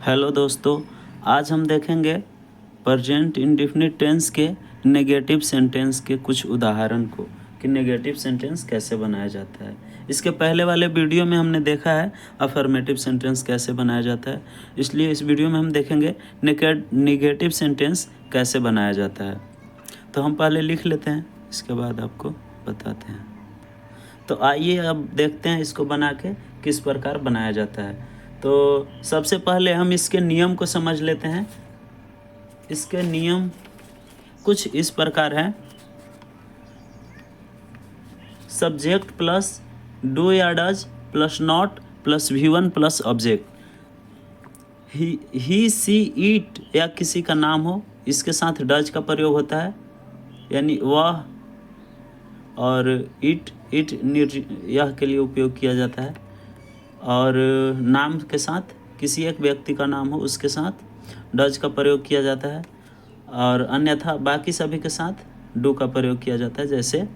Hello दोस्तों, आज हम देखेंगे प्रेजेंट इंडेफिनिट टेंस के नेगेटिव सेंटेंस के कुछ उदाहरण को कि नेगेटिव सेंटेंस कैसे बनाया जाता है। इसके पहले वाले वीडियो में हमने देखा है अफर्मेटिव सेंटेंस कैसे बनाया जाता है, इसलिए इस वीडियो में हम देखेंगे नेगेटिव सेंटेंस कैसे बनाया जाता है। तो हम पहले लिख लेते हैं, इसके बाद आपको बताते हैं। तो आइए अब देखते हैं इसको बना के किस प्रकार बनाया जाता है। तो सबसे पहले हम इसके नियम को समझ लेते हैं। इसके नियम कुछ इस प्रकार हैं। सब्जेक्ट प्लस डू या does plus not plus V1 plus object. He see it या किसी का नाम हो, इसके साथ डज का प्रयोग होता है, यानी वह और इट यह के लिए उपयोग किया जाता है। और नाम के साथ किसी एक व्यक्ति का नाम हो उसके साथ डज का प्रयोग किया जाता है, और अन्यथा बाकी सभी के साथ डू का प्रयोग किया जाता है। जैसे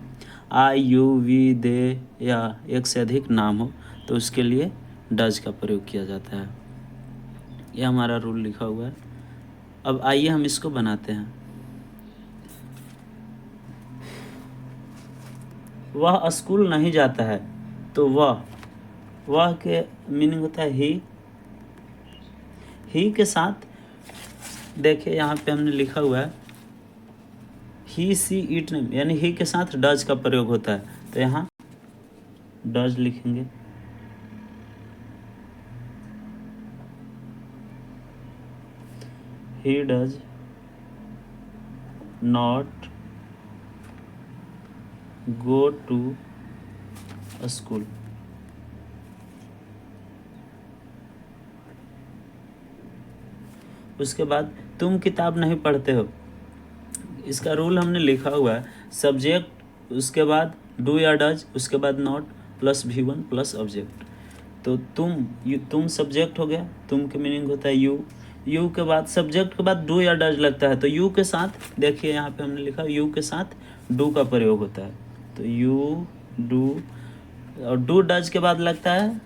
आई यू वी दे या एक से अधिक नाम हो तो उसके लिए डज का प्रयोग किया जाता है। यह हमारा रूल लिखा हुआ है। अब आइए हम इसको बनाते हैं। वह स्कूल नहीं जाता है, तो वह के मीनिंग होता है ही के साथ देखिए यहाँ पे हमने लिखा हुआ है ही सी इट नेम, यानी ही के साथ डज का प्रयोग होता है, तो यहाँ डज लिखेंगे। He does not go to school. उसके बाद तुम किताब नहीं पढ़ते हो, इसका रूल हमने लिखा हुआ है। सब्जेक्ट, उसके बाद डू या डज, उसके बाद not plus V1 plus object. तो तुम सब्जेक्ट हो गया, तुम के मीनिंग होता है यू के बाद सब्जेक्ट के बाद डू या डज लगता है, तो यू के साथ देखिए यहाँ पे हमने लिखा यू के साथ डू का प्रयोग होता है, तो यू डू। और डू डज के बाद लगता है,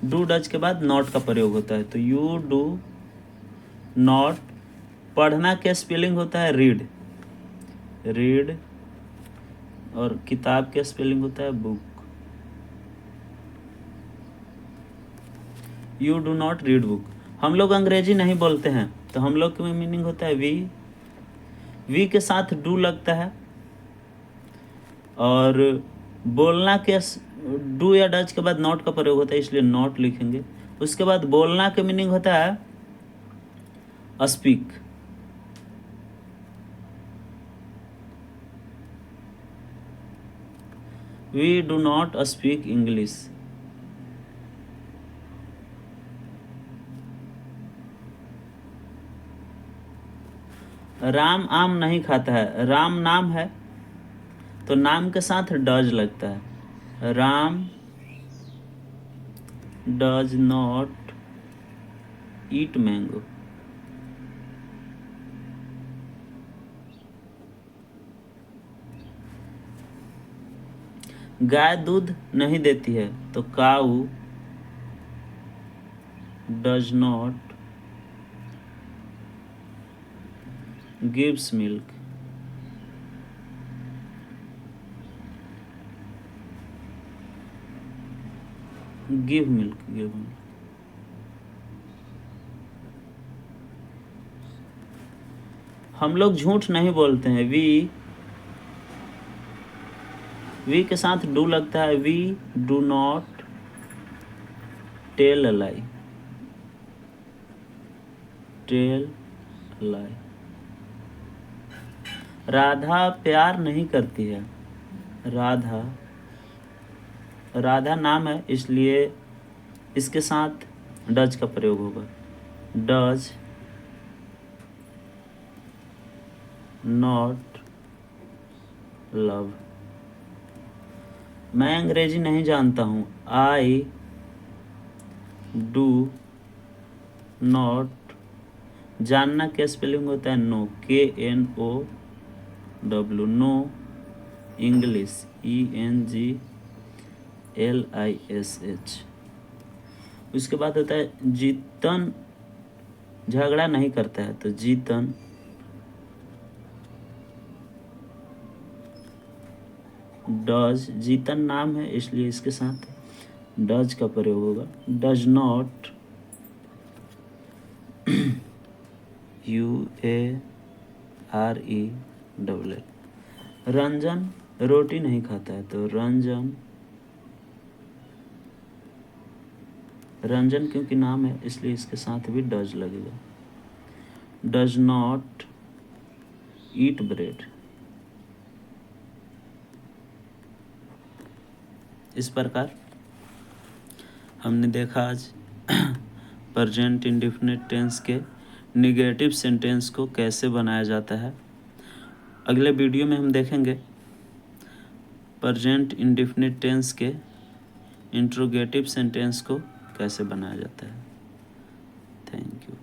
डू डज के बाद नॉट का प्रयोग होता है, तो यू डू नॉट। पढ़ना के स्पेलिंग होता है रीड, और किताब के स्पेलिंग होता है book. You do not read book. हम लोग अंग्रेजी नहीं बोलते हैं, तो हम लोग के मीनिंग होता है वी के साथ डू लगता है, और बोलना के डू या डज के बाद नॉट का प्रयोग होता है, इसलिए नॉट लिखेंगे। उसके बाद बोलना के मीनिंग होता है speak. We do not speak English. Ram आम नहीं खाता है, राम नाम है तो नाम के साथ डज लगता है। Ram does not eat mango. गाय दूध नहीं देती है, तो cow does not gives milk. Give milk. हम लोग झूठ नहीं बोलते हैं, वी के साथ डू लगता है, we do not tell a lie. Radha प्यार नहीं करती है, राधा नाम है इसलिए इसके साथ डज का प्रयोग होगा। Does not love. मैं अंग्रेजी नहीं जानता हूँ, आई डू नॉट। जानना क्या स्पेलिंग होता है, no, KNOW, no. English ENGLISH। उसके बाद होता है जीतन झगड़ा नहीं करता है, तो जीतन डज, जीतन नाम है इसलिए इसके साथ डज का प्रयोग होगा। डज नॉट, UARE, रंजन रोटी नहीं खाता है, तो रंजन, रंजन क्योंकि नाम है इसलिए इसके साथ भी डज लगेगा। Does not eat bread. इस प्रकार हमने देखा आज प्रेजेंट इंडेफिनिट टेंस के निगेटिव सेंटेंस को कैसे बनाया जाता है। अगले वीडियो में हम देखेंगे प्रेजेंट इंडेफिनिट टेंस के इंट्रोगेटिव सेंटेंस को कैसे बनाया जाता है। Thank you.